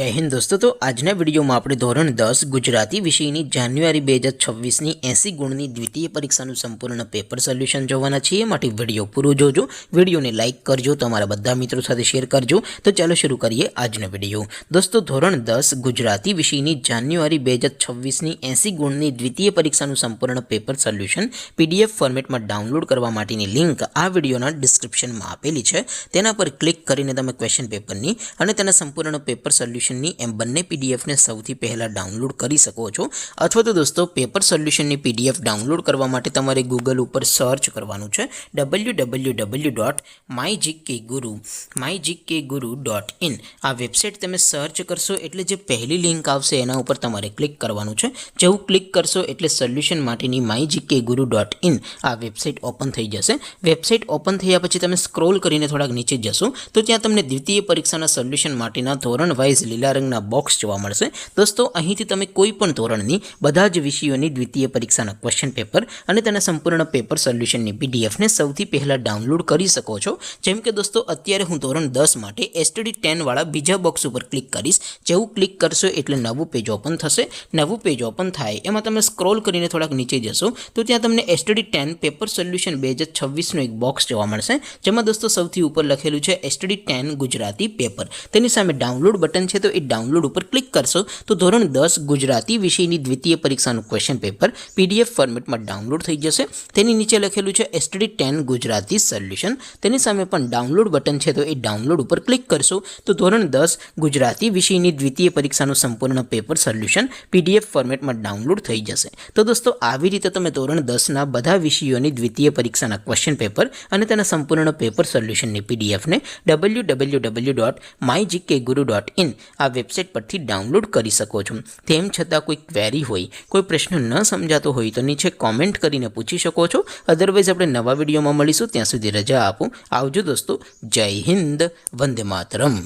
जय हिंद दोस्तों। तो आजना विडियो में આપણે ધોરણ 10 ગુજરાતી વિષયની જાન્યુઆરી 2026 ની 80 ગુણની દ્વિતીય પરીક્ષાનું સંપૂર્ણ પેપર સોલ્યુશન જોવાના છીએ। માટે વિડિયો પૂરો જોજો, વિડિયોને લાઈક કરજો, તમારા બધા મિત્રો સાથે શેર કરજો। તો ચાલો શરૂ કરીએ આજનો વિડિયો। દોસ્તો ધોરણ 10 ગુજરાતી વિષયની જાન્યુઆરી 2026 ની 80 ગુણની દ્વિતીય પરીક્ષાનું સંપૂર્ણ પેપર સોલ્યુશન પીડીએફ ફોર્મેટમાં ડાઉનલોડ કરવા માટેની લિંક આ વિડિયોના ડિસ્ક્રિપ્શનમાં આપેલી છે। તેના પર ક્લિક કરીને તમે ક્વેશ્ચન પેપરની અને તેના સંપૂર્ણ પેપર સોલ્યુશનની એમ બંને પીડીએફને સૌથી પહેલા ડાઉનલોડ કરી શકો છો। અથવા તો દોસ્તો પેપર સોલ્યુશનની પીડીએફ ડાઉનલોડ કરવા માટે તમારે ગૂગલ ઉપર સર્ચ કરવાનું છે www.mygkguru.in। આ વેબસાઇટ તમે સર્ચ કરશો એટલે જે પહેલી લિંક આવશે એના ઉપર તમારે ક્લિક કરવાનું છે। જેવું ક્લિક કરશો એટલે સોલ્યુશન માટેની mygkguru.in આ વેબસાઇટ ઓપન થઈ જશે। વેબસાઇટ ઓપન થયા પછી તમે સ્ક્રોલ કરીને થોડાક નીચે જશો તો ત્યાં તમને દ્વિતીય પરીક્ષાના સોલ્યુશન માટેના ધોરણ વાઇઝ લીલા રંગના બોક્સ જોવા મળશે। દોસ્તો અહીંથી તમે કોઈ પણ ધોરણની બધા જ વિષયોની દ્વિતીય પરીક્ષાના ક્વેશ્ચન પેપર અને તેના સંપૂર્ણ પેપર સોલ્યુશનની પીડીએફને સૌથી પહેલા ડાઉનલોડ કરી શકો છો। જેમ કે દોસ્તો અત્યારે હું ધોરણ 10 માટે એસટીડી 10 વાળા બીજા બોક્સ ઉપર ક્લિક કરીશ। જેવું ક્લિક કરશો એટલે નવું પેજ ઓપન થશે। નવું પેજ ઓપન થાય એમાં તમે સ્ક્રોલ કરીને થોડાક નીચે જશો તો ત્યાં તમને એસટીડી 10 પેપર સોલ્યુશન 2026 નો એક બોક્સ જોવા મળશે। જેમાં દોસ્તો સૌથી ઉપર લખેલું છે એસટીડી 10 ગુજરાતી પેપર। તેની સામે ડાઉનલોડ બટન છે, તો એ ડાઉનલોડ ઉપર ક્લિક કરશો તો ધોરણ 10 ગુજરાતી વિષયની દ્વિતીય પરીક્ષાનું ક્વેશ્ચન પેપર પીડીએફ ફોર્મેટમાં ડાઉનલોડ થઈ જશે। તેની નીચે લખેલું છે એસટીડી 10 ગુજરાતી સોલ્યુશન। તેની સામે પણ ડાઉનલોડ બટન છે, તો એ ડાઉનલોડ ઉપર ક્લિક કરશો તો ધોરણ 10 ગુજરાતી વિષયની દ્વિતીય પરીક્ષાનું સંપૂર્ણ પેપર સોલ્યુશન પીડીએફ ફોર્મેટમાં ડાઉનલોડ થઈ જશે। તો દોસ્તો આવી રીતે તમે ધોરણ 10ના બધા વિષયોની દ્વિતીય પરીક્ષાના ક્વેશ્ચન પેપર અને તેના સંપૂર્ણ પેપર સોલ્યુશનની પીડીએફને www.mygkguru.in આ વેબસાઇટ પરથી ડાઉનલોડ કરી શકો છો। તેમ છતાં કોઈ ક્વેરી હોય, કોઈ પ્રશ્ન ન સમજાતો હોય તો નીચે કોમેન્ટ કરીને પૂછી શકો છો। અધરવાઇઝ આપણે નવા વિડીયોમાં મળીશું, ત્યાં સુધી રજા આપો। આવજો દોસ્તો, જય હિન્દ, વંદે માતરમ।